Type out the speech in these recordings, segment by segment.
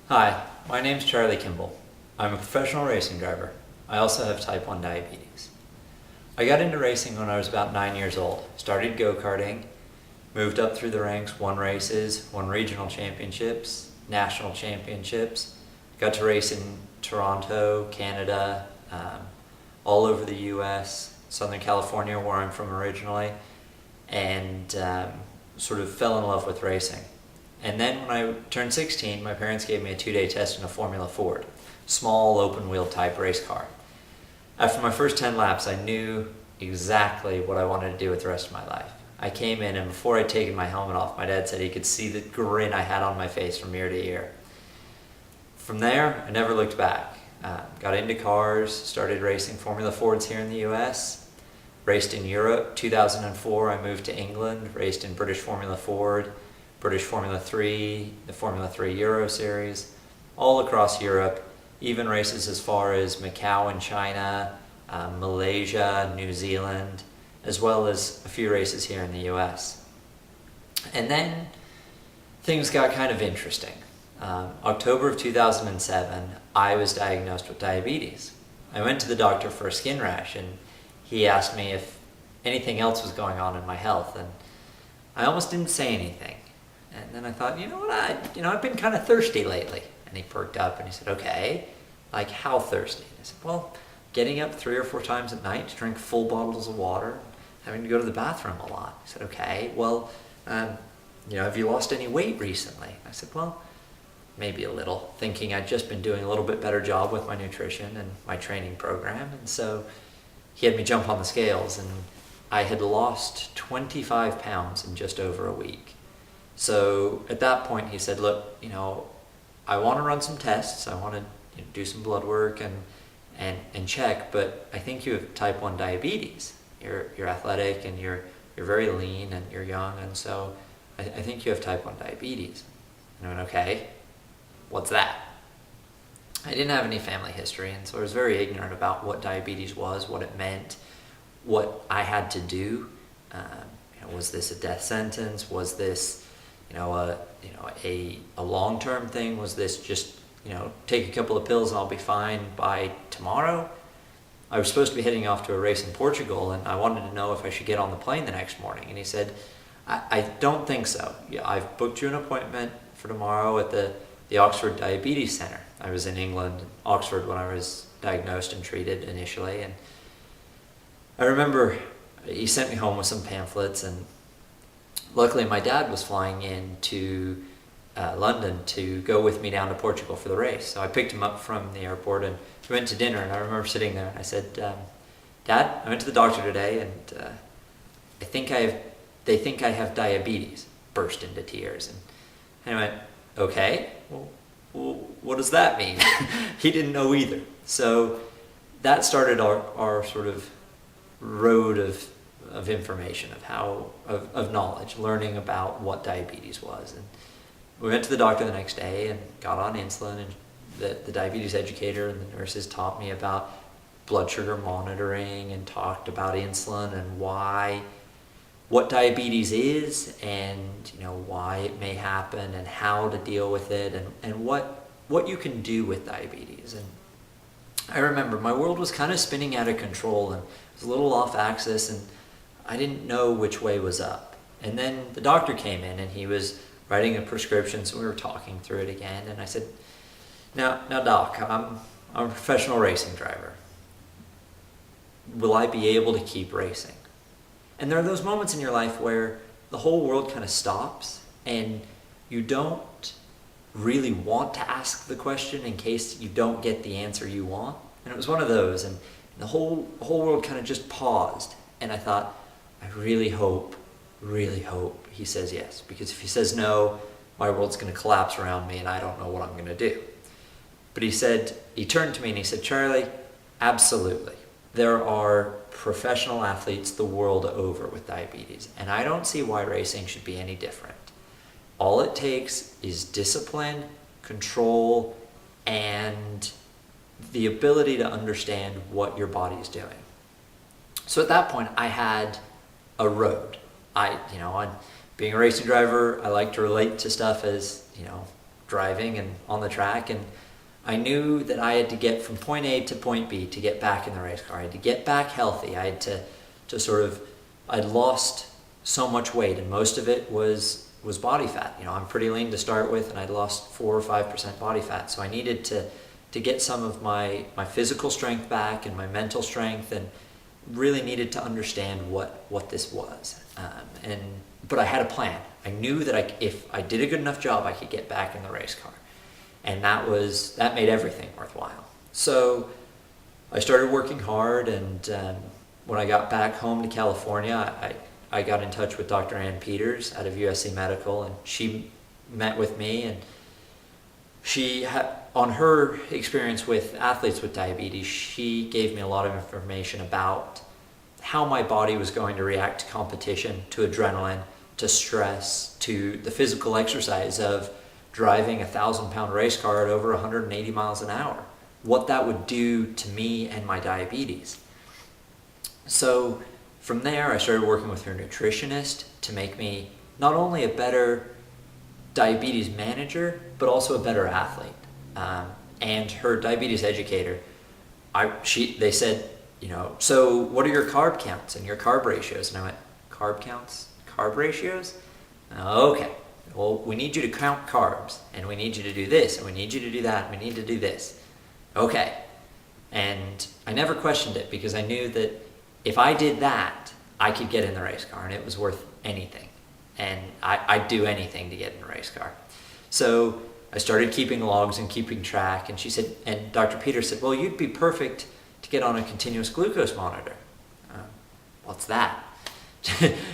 Hi, my name's Charlie Kimball. I'm a professional racing driver. I also have type 1 diabetes. I got into racing when I was about 9 years old. Started go-karting, moved up through the ranks, won races, won regional championships, national championships, got to race in Toronto, Canada, all over the US, Southern California where I'm from originally, and sort of fell in love with racing. And then when I turned 16, my parents gave me a 2-day test in a Formula Ford, small open-wheel type race car. After my first 10 laps, I knew exactly what I wanted to do with the rest of my life. I came in, and before I'd taken my helmet off, my dad said he could see the grin I had on my face from ear to ear. From there, I never looked back. Got into cars, started racing Formula Fords here in the US, raced in Europe. 2004, I moved to England, raced in British Formula Ford, British Formula 3, the Formula 3 Euro Series, all across Europe, even races as far as Macau in China, Malaysia, New Zealand, as well as a few races here in the US. And then things got kind of interesting. October of 2007, I was diagnosed with diabetes. I went to the doctor for a skin rash, and he asked me if anything else was going on in my health, and I almost didn't say anything. And then I thought, you know what, I've been kind of thirsty lately. And he perked up and he said, okay, like how thirsty? I said, well, getting up 3 or 4 times at night to drink full bottles of water, having to go to the bathroom a lot. He said, okay, well, have you lost any weight recently? I said, well, maybe a little, thinking I'd just been doing a little bit better job with my nutrition and my training program. And so he had me jump on the scales, and I had lost 25 pounds in just over a week. So at that point he said, look, I want to run some tests. I want to do some blood work and check, but I think you have type 1 diabetes. You're athletic and you're very lean and you're young, and so I think you have type 1 diabetes. And I went, okay, what's that? I didn't have any family history, and so I was very ignorant about what diabetes was, what it meant, what I had to do. Was this a death sentence? Was this a long-term thing? Was this just, take a couple of pills and I'll be fine by tomorrow? I was supposed to be heading off to a race in Portugal, and I wanted to know if I should get on the plane the next morning. And he said, I don't think so. Yeah, I've booked you an appointment for tomorrow at the Oxford Diabetes Center. I was in England, Oxford, when I was diagnosed and treated initially. And I remember he sent me home with some pamphlets, and luckily my dad was flying in to London to go with me down to Portugal for the race. So I picked him up from the airport and we went to dinner, and I remember sitting there and I said, Dad, I went to the doctor today, and they think I have diabetes. Burst into tears. And I went, okay, well, what does that mean? He didn't know either. So that started our sort of road of information, of knowledge, learning about what diabetes was. And we went to the doctor the next day and got on insulin, and the diabetes educator and the nurses taught me about blood sugar monitoring and talked about insulin and what diabetes is, and why it may happen and how to deal with it, and what you can do with diabetes. And I remember my world was kind of spinning out of control, and it was a little off axis, and I didn't know which way was up. And then the doctor came in, and he was writing a prescription, so we were talking through it again, and I said, now doc, I'm a professional racing driver. Will I be able to keep racing? And there are those moments in your life where the whole world kind of stops, and you don't really want to ask the question in case you don't get the answer you want. And it was one of those, and the whole world kind of just paused, and I thought, I really hope he says yes, because if he says no, my world's going to collapse around me and I don't know what I'm going to do. But he turned to me and he said, Charlie, absolutely. There are professional athletes the world over with diabetes, and I don't see why racing should be any different. All it takes is discipline, control, and the ability to understand what your body's doing. So at that point, I had a road. Being a racing driver, I like to relate to stuff as, driving and on the track, and I knew that I had to get from point A to point B to get back in the race car. I had to get back healthy. I had to sort of, I'd lost so much weight, and most of it was body fat. You know, I'm pretty lean to start with, and I'd lost 4 or 5% body fat. So I needed to get some of my physical strength back and my mental strength, and really needed to understand what this was. But I had a plan. I knew that if I did a good enough job, I could get back in the race car. And that made everything worthwhile. So I started working hard, and when I got back home to California, I got in touch with Dr. Ann Peters out of USC Medical, and she met with me, and she had, on her experience with athletes with diabetes, she gave me a lot of information about how my body was going to react to competition, to adrenaline, to stress, to the physical exercise of driving a 1,000-pound race car at over 180 miles an hour, what that would do to me and my diabetes. So from there, I started working with her nutritionist to make me not only a better diabetes manager, but also a better athlete. And her diabetes educator, they said, you know, so what are your carb counts and your carb ratios? And I went, carb counts, carb ratios? Okay, well, we need you to count carbs, and we need you to do this, and we need you to do that, and we need to do this. Okay. And I never questioned it, because I knew that if I did that, I could get in the race car, and it was worth anything. And I'd do anything to get in the race car. So I started keeping logs and keeping track, and she said, and Dr. Peters said, well, you'd be perfect to get on a continuous glucose monitor. What's that?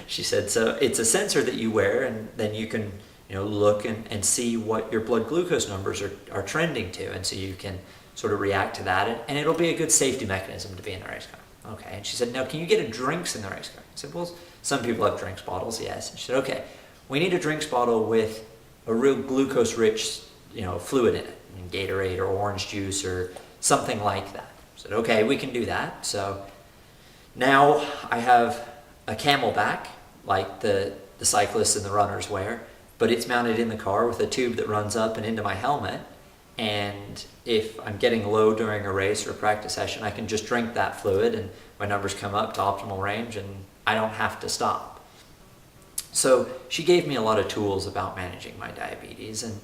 She said, so it's a sensor that you wear, and then you can, you know, look and see what your blood glucose numbers are trending to, and so you can sort of react to that, and it'll be a good safety mechanism to be in the race car. Okay, and she said, now can you get a drinks in the race car? I said, well, some people have drinks bottles, yes. And she said, okay, we need a drinks bottle with a real glucose-rich, you know, fluid in it, Gatorade or orange juice or something like that. I said, okay, we can do that. So now I have a Camelback, like the cyclists and the runners wear, but it's mounted in the car with a tube that runs up and into my helmet. And if I'm getting low during a race or a practice session, I can just drink that fluid and my numbers come up to optimal range and I don't have to stop. So she gave me a lot of tools about managing my diabetes, and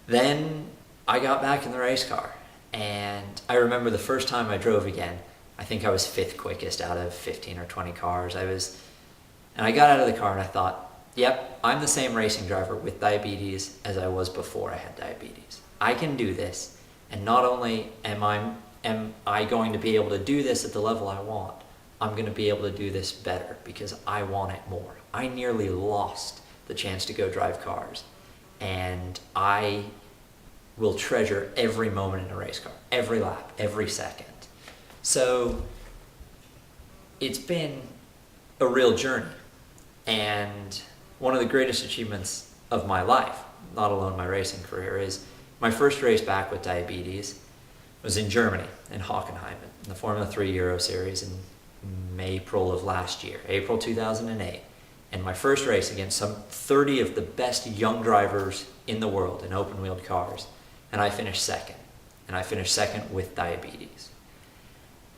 then I got back in the race car. And I remember the first time I drove again, I think I was 5th quickest out of 15 or 20 cars. And I got out of the car and I thought, yep, I'm the same racing driver with diabetes as I was before I had diabetes. I can do this, and not only am I going to be able to do this at the level I want, I'm going to be able to do this better because I want it more. I nearly lost the chance to go drive cars, and I will treasure every moment in a race car, every lap, every second. So it's been a real journey, and one of the greatest achievements of my life, not alone my racing career, is my first race back with diabetes was in Germany, in Hockenheim, in the Formula 3 Euro Series in April of last year, April 2008. And my first race against some 30 of the best young drivers in the world in open-wheeled cars. And I finished second. And I finished second with diabetes.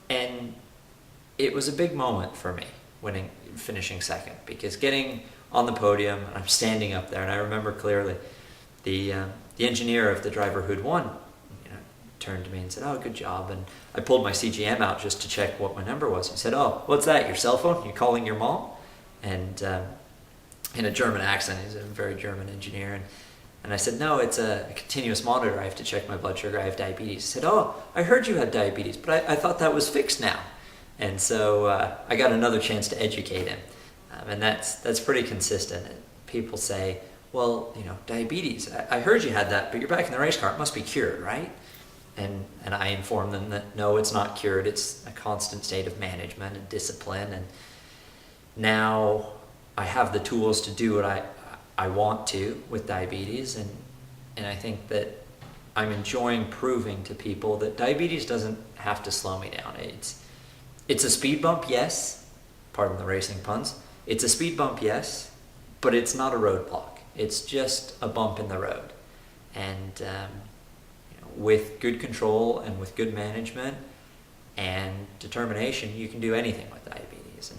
And it was a big moment for me, finishing second, because getting on the podium, and I'm standing up there, and I remember clearly the engineer of the driver who'd won, turned to me and said, "Oh, good job." And I pulled my CGM out just to check what my number was. He said, "Oh, what's that? Your cell phone? You calling your mom?" And in a German accent, he's a very German engineer, and I said, "No, it's a continuous monitor. I have to check my blood sugar. I have diabetes." He said, "Oh, I heard you had diabetes, but I thought that was fixed now." And so I got another chance to educate him, and that's pretty consistent. People say, "Well, diabetes. I heard you had that, but you're back in the race car. It must be cured, right?" And I inform them that no, it's not cured. It's a constant state of management and discipline. And now I have the tools to do what I want to with diabetes. And I think that I'm enjoying proving to people that diabetes doesn't have to slow me down. It's a speed bump, yes. Pardon the racing puns. It's a speed bump, yes, but it's not a roadblock. It's just a bump in the road. And with good control and with good management and determination, you can do anything with diabetes.